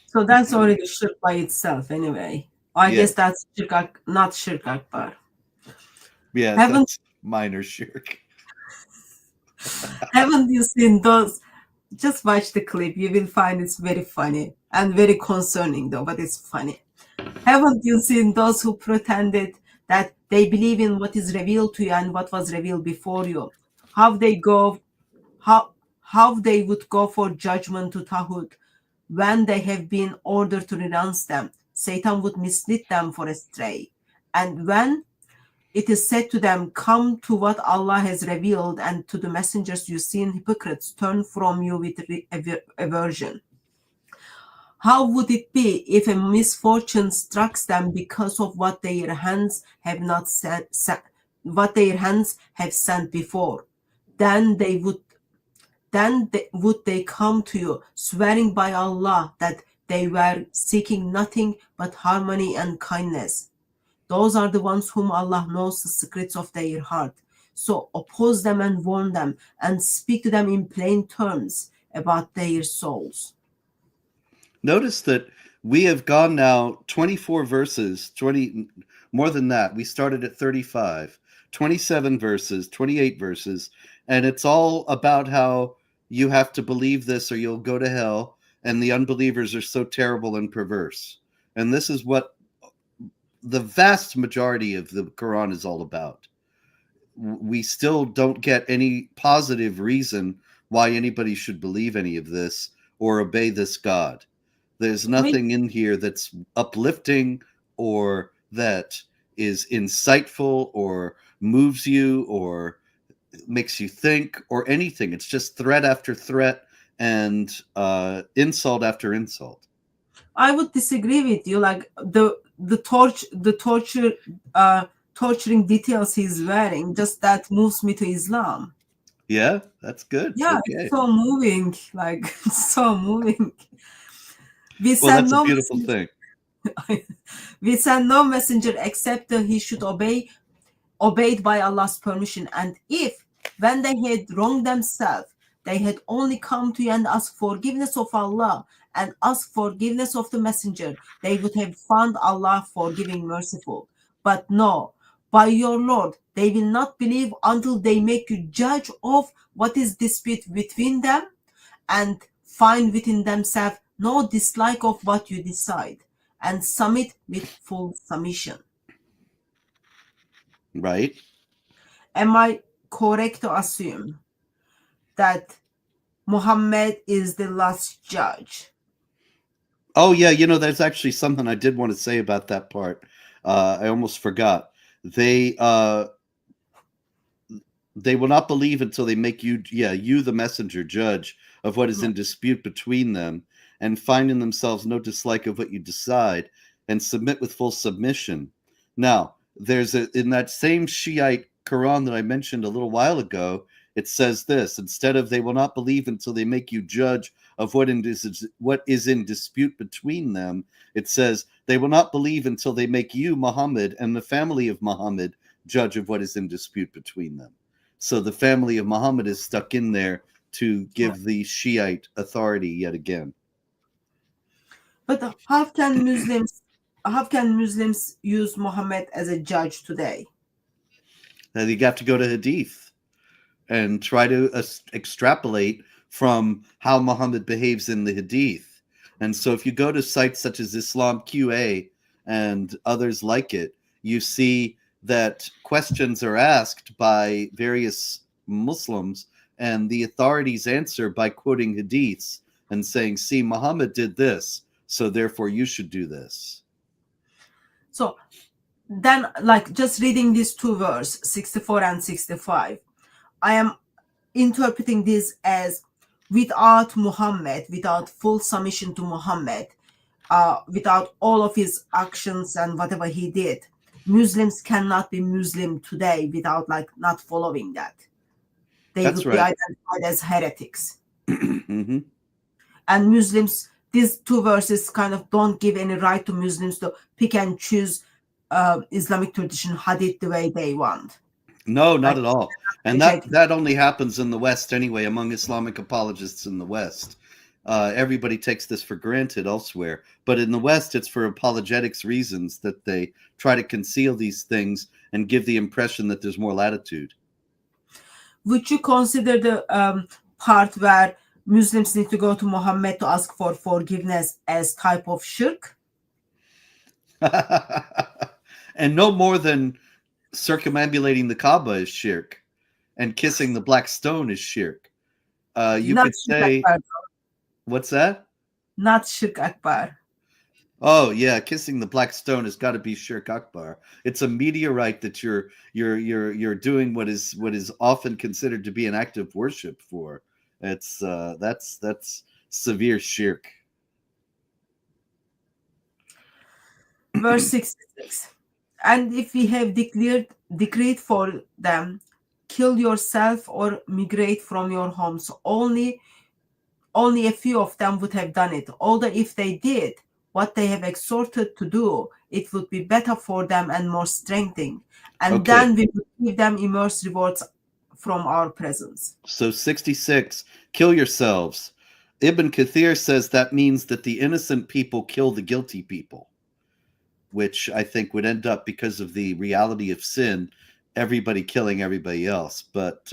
So that's already shirk by itself anyway. I guess that's shirk, not shirk akbar. Yeah, Haven't that's minor shirk. haven't you seen those? Just watch the clip. You will find it's very funny and very concerning though, but it's funny. Haven't you seen those who pretended that they believe in what is revealed to you and what was revealed before you? How they go, how how they would go for judgment to Tahut when they have been ordered to renounce them. Satan would mislead them for astray. And when it is said to them, come to what Allah has revealed, and to the messengers you seen hypocrites turn from you with aversion. How would it be if a misfortune strikes them because of what their hands have not what their hands have sent before? Then would they come to you, swearing by Allah that they were seeking nothing but harmony and kindness. Those are the ones whom Allah knows the secrets of their heart. So oppose them and warn them and speak to them in plain terms about their souls. Notice that we have gone now 24 verses, 20 more than that. We started at 35, 27 verses, 28 verses, and it's all about how you have to believe this or you'll go to hell, and the unbelievers are so terrible and perverse. And this is what the vast majority of the Quran is all about. We still don't get any positive reason why anybody should believe any of this or obey this God. There's nothing in here that's uplifting or that is insightful or moves you or makes you think or anything. It's just threat after threat and insult after insult. I would disagree with you. Like the torturing details he's wearing, just that moves me to Islam. Yeah, that's good. Yeah, okay. it's so moving. Like so moving. We Well, send that's no a beautiful messenger, thing. we send no messenger except that he should obeyed by Allah's permission. And if when they had wronged themselves, they had only come to you and asked forgiveness of Allah and asked forgiveness of the messenger, they would have found Allah forgiving, merciful. But no, by your Lord, they will not believe until they make you judge of what is dispute between them and find within themselves no dislike of what you decide, and submit with full submission. Right. Am I correct to assume that Muhammad is the last judge? Oh, yeah. There's actually something I did want to say about that part. I almost forgot. They will not believe until they make you, you the messenger, judge of what is in dispute between them, and find in themselves no dislike of what you decide, and submit with full submission. Now, there's in that same Shiite Quran that I mentioned a little while ago, it says this: instead of they will not believe until they make you judge of what is in dispute between them, it says they will not believe until they make you, Muhammad, and the family of Muhammad judge of what is in dispute between them. So the family of Muhammad is stuck in there to give the Shiite authority yet again. But how can Muslims use Muhammad as a judge today? Now you have to go to Hadith and try to extrapolate from how Muhammad behaves in the Hadith. And so if you go to sites such as Islam QA and others like it, you see that questions are asked by various Muslims, and the authorities answer by quoting Hadiths and saying, see, Muhammad did this, so therefore you should do this. So then, like, just reading these two verses, 64 and 65, I am interpreting this as without Muhammad, without full submission to Muhammad, without all of his actions and whatever he did, Muslims cannot be Muslim today without not following that. They That's would be right. identified as heretics. Mm-hmm. And Muslims, these two verses kind of don't give any right to Muslims to pick and choose Islamic tradition hadith the way they want. No, not at all. And that only happens in the West anyway, among Islamic apologists in the West. Everybody takes this for granted elsewhere, but in the West, it's for apologetics reasons that they try to conceal these things and give the impression that there's more latitude. Would you consider the part where Muslims need to go to Muhammad to ask for forgiveness as type of shirk? And no more than circumambulating the Kaaba is shirk, and kissing the black stone is shirk. You Not could shirk say, akbar. what's that? Not shirk akbar. Oh yeah, kissing the black stone has got to be shirk akbar. It's a meteorite that you're doing what is often considered to be an act of worship for. It's that's severe shirk. Verse 66. And if we have decreed for them, kill yourself or migrate from your homes, only a few of them would have done it. Although if they did what they have exhorted to do, it would be better for them and more strengthening. And Okay. then we would give them immense rewards from our presence. So 66, kill yourselves. Ibn Kathir says that means that the innocent people kill the guilty people, which I think would end up, because of the reality of sin, everybody killing everybody else. But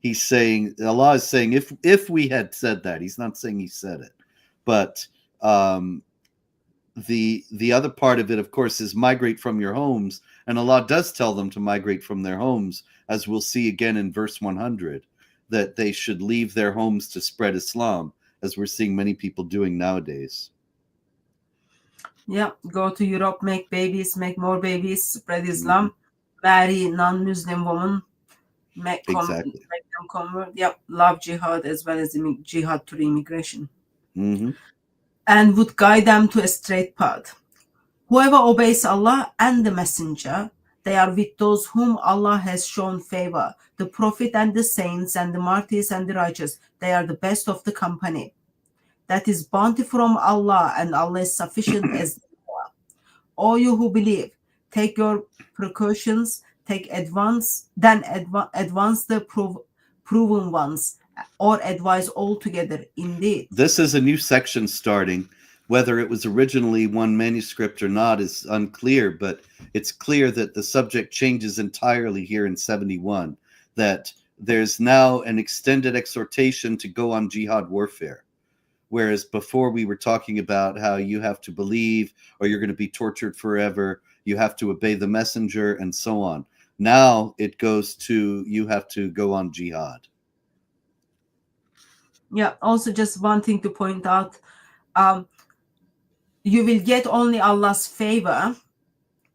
he's saying, Allah is saying, if we had said that, he's not saying he said it, but the other part of it, of course, is migrate from your homes, and Allah does tell them to migrate from their homes, as we'll see again in verse 100, that they should leave their homes to spread Islam, as we're seeing many people doing nowadays. Yeah, go to Europe, make babies, make more babies, spread Islam, marry non-Muslim women, make them convert. Yeah, love jihad as well as jihad to immigration. And would guide them to a straight path. Whoever obeys Allah and the Messenger, they are with those whom Allah has shown favor, the Prophet and the saints and the martyrs and the righteous. They are the best of the company. That is bounty from Allah, and Allah is sufficient as Allah. All you who believe, take your precautions, advance the proven ones, or advise altogether. Indeed. This is a new section starting. Whether it was originally one manuscript or not is unclear, but it's clear that the subject changes entirely here in 71, that there's now an extended exhortation to go on jihad warfare. Whereas before we were talking about how you have to believe or you're going to be tortured forever, you have to obey the messenger, and so on. Now it goes to you have to go on jihad. Yeah, also just one thing to point out, you will get only Allah's favor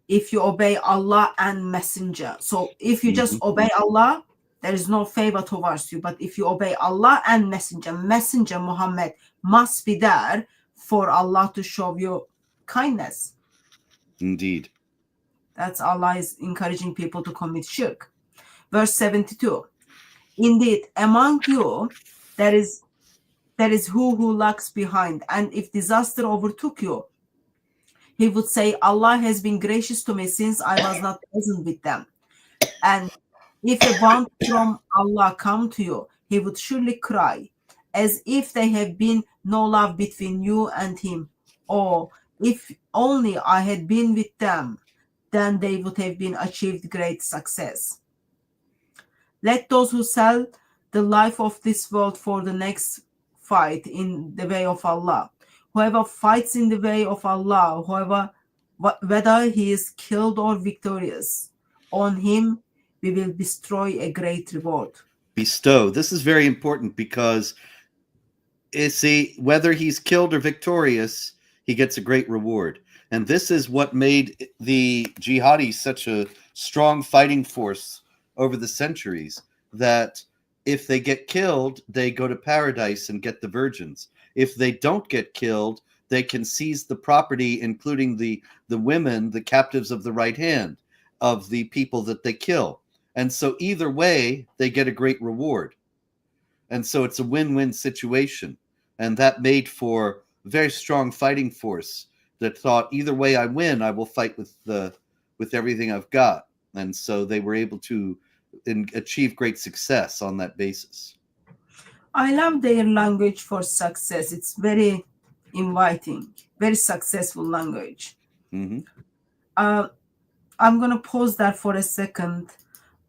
if you obey Allah and messenger. So if you just obey Allah, there is no favor towards you. But if you obey Allah and messenger Muhammad must be there for Allah to show you kindness. Indeed. That's Allah is encouraging people to commit shirk. Verse 72. Indeed, among you there is who lags behind, and if disaster overtook you, he would say, Allah has been gracious to me since I was not present with them. And if a bounty from Allah come to you, he would surely cry, as if there have been no love between you and him. Or if only I had been with them, then they would have been achieved great success. Let those who sell the life of this world for the next fight in the way of Allah. Whoever fights in the way of Allah, whether he is killed or victorious, on him we will bestow a great reward. Bestow. This is very important because, see, whether he's killed or victorious, he gets a great reward. And this is what made the jihadis such a strong fighting force over the centuries, that if they get killed, they go to paradise and get the virgins. If they don't get killed, they can seize the property, including the women, the captives of the right hand of the people that they kill. And so either way, they get a great reward. And so it's a win-win situation. And that made for a very strong fighting force that thought, either way I win, I will fight with everything I've got. And so they were able to achieve great success on that basis. I love their language for success. It's very inviting, very successful language. Hmm. Uh, I'm gonna pause that for a second.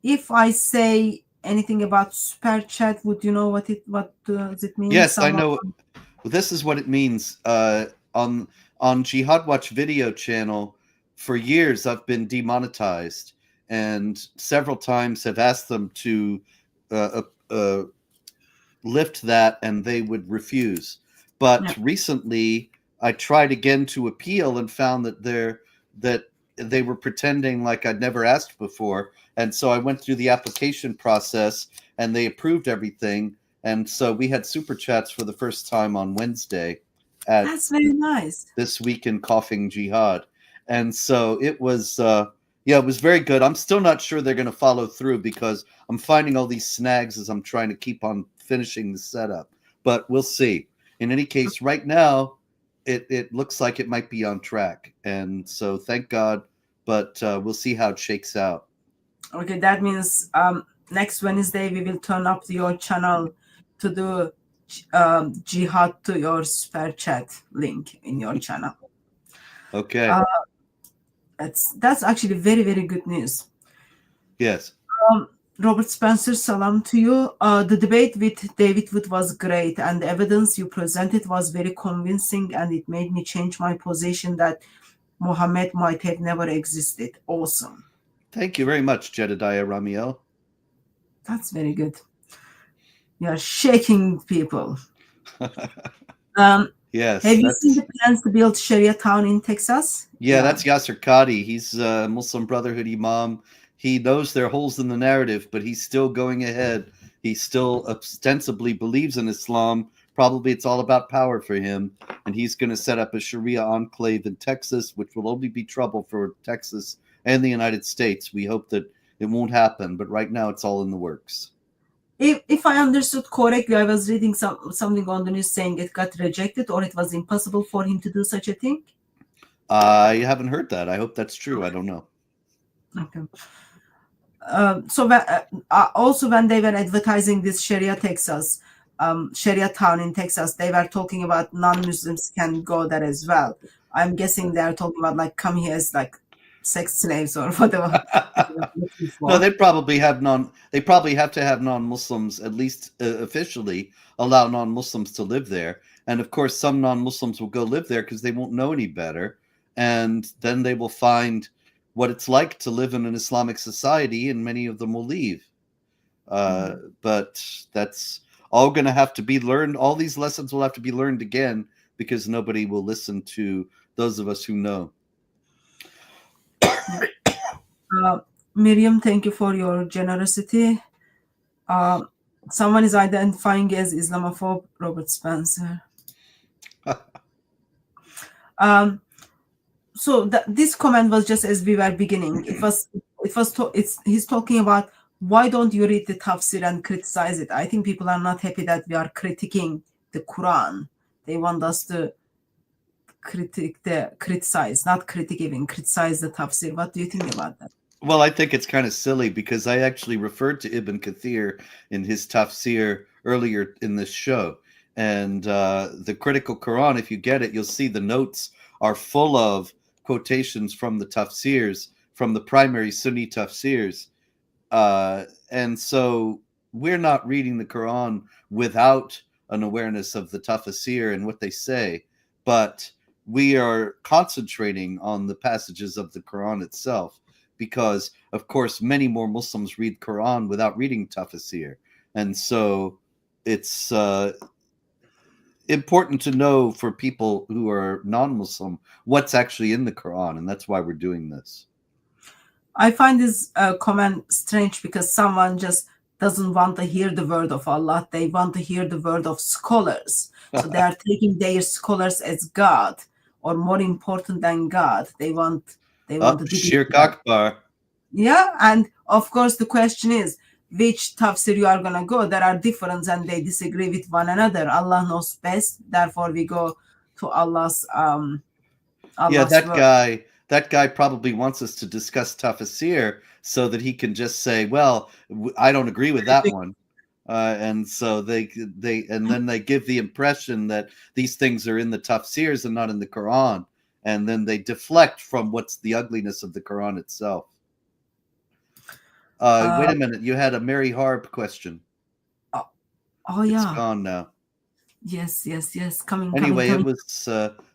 If I say anything about super chat, would you know what does it mean? Yes, I Someone. know. Well, this is what it means. On Jihad Watch video channel, for years I've been demonetized, and several times have asked them to uh, lift that, and they would refuse. But Yeah. recently, I tried again to appeal and found that they were pretending like I'd never asked before, and so I went through the application process, and they approved everything, and so we had super chats for the first time on Wednesday at That's very nice. This Week in Coughing Jihad, and so it was. Yeah, it was very good. I'm still not sure they're going to follow through because I'm finding all these snags as I'm trying to keep on finishing the setup. But we'll see. In any case, right now, it looks like it might be on track. And so thank God. But we'll see how it shakes out. Okay, that means next Wednesday we will turn up your channel to do jihad to your super chat link in your channel. Okay. Uh, that's actually very, very good news. Yes. Robert Spencer, salam to you. The debate with David Wood was great, and the evidence you presented was very convincing, and it made me change my position that Muhammad might have never existed. Awesome. Thank you very much, Jedediah Ramiel. That's very good. You are shaking people. Yes. Have you seen the plans to build Sharia town in Texas? Yeah, that's Yasser Qadi. He's a Muslim Brotherhood imam. He knows there are holes in the narrative, but he's still going ahead. He still ostensibly believes in Islam. Probably it's all about power for him. And he's going to set up a Sharia enclave in Texas, which will only be trouble for Texas and the United States. We hope that it won't happen, but right now it's all in the works. If I understood correctly, I was reading something on the news saying it got rejected or it was impossible for him to do such a thing. I haven't heard that. I hope that's true. I don't know. Okay. So also when they were advertising this Sharia Texas, Sharia town in Texas, they were talking about non-Muslims can go there as well. I'm guessing they're talking about like come here as like sex slaves or whatever. No, they probably have They probably have to have non-Muslims, at least officially, allow non-Muslims to live there. And of course, some non-Muslims will go live there because they won't know any better, and then they will find what it's like to live in an Islamic society, and many of them will leave. But that's all going to have to be learned. All these lessons will have to be learned again because nobody will listen to those of us who know. Miriam, thank you for your generosity. Someone is identifying as Islamophobe, Robert Spencer. So this comment was just as we were beginning. He's talking about why don't you read the tafsir and criticize it? I think people are not happy that we are critiquing the Quran. They want us to criticize the tafsir. What do you think about that? Well, I think it's kind of silly because I actually referred to Ibn Kathir in his tafsir earlier in this show. And the critical Quran, if you get it, you'll see the notes are full of quotations from the tafsirs, from the primary Sunni tafsirs. And so we're not reading the Quran without an awareness of the tafsir and what they say, but we are concentrating on the passages of the Quran itself. Because, of course, many more Muslims read Quran without reading tafsir. And so it's important to know for people who are non-Muslim what's actually in the Quran, and that's why we're doing this. I find this comment strange because someone just doesn't want to hear the word of Allah. They want to hear the word of scholars. So they are taking their scholars as God or more important than God. They want Shirk Akbar. Yeah, and of course the question is which tafsir you are gonna go. There are different and they disagree with one another. Allah knows best. Therefore, we go to Allah's yeah, word. That guy probably wants us to discuss tafsir so that he can just say, "Well, I don't agree with that one." And so and then they give the impression that these things are in the tafsirs and not in the Quran, and then they deflect from what's the ugliness of the Quran itself. Wait a minute, you had a Mary Harb question. Oh It's yeah. gone now. Yes. Coming. Anyway, coming.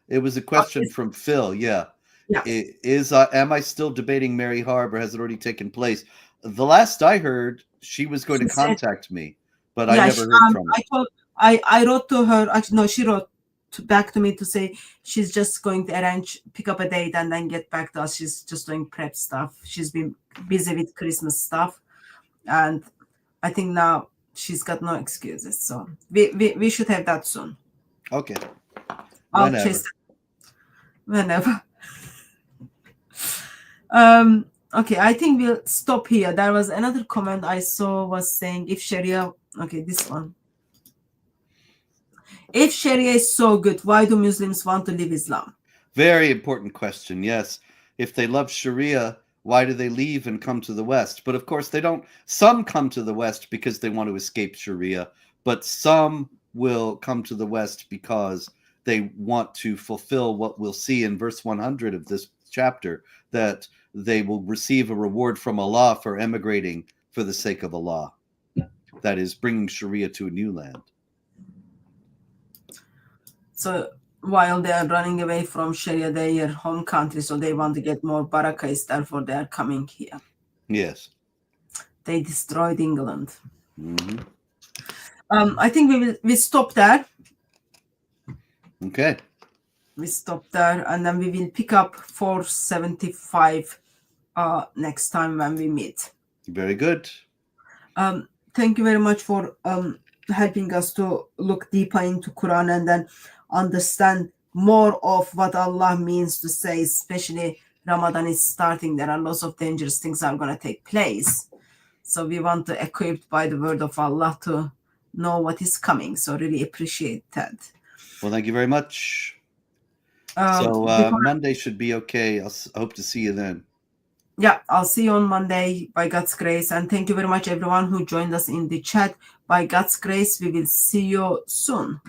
it was a question from Phil. Yeah. Am I still debating Mary Harb, or has it already taken place? The last I heard, she was going to contact me, but I never heard from her. I wrote to her. Actually, no, she wrote back to me to say she's just going to pick up a date and then get back to us. She's just doing prep stuff. She's been busy with Christmas stuff, and I think now she's got no excuses. So we should have that soon. Okay. I'll chase whenever. Okay, I think we'll stop here. There was another comment I saw was saying if Sharia, okay, this one. If Sharia is so good, why do Muslims want to leave Islam? Very important question. Yes. If they love Sharia, why do they leave and come to the West? But of course they don't. Some come to the West because they want to escape Sharia, but some will come to the West because they want to fulfill what we'll see in verse 100 of this chapter, that they will receive a reward from Allah for emigrating for the sake of Allah. That is, bringing Sharia to a new land. So while they are running away from Sharia, their home country, so they want to get more barakahs, therefore they are coming here. Yes. They destroyed England. Mm-hmm. I think we stop there. Okay. We stop there, and then we will pick up 475 next time when we meet. Very good. Thank you very much for helping us to look deeper into Quran and then understand more of what Allah means to say, especially Ramadan is starting. There are lots of dangerous things are going to take place. So we want to equip by the word of Allah to know what is coming. So really appreciate that. Well, thank you very much. So Monday should be okay. I hope to see you then. Yeah, I'll see you on Monday by God's grace. And thank you very much, everyone who joined us in the chat. By God's grace, we will see you soon.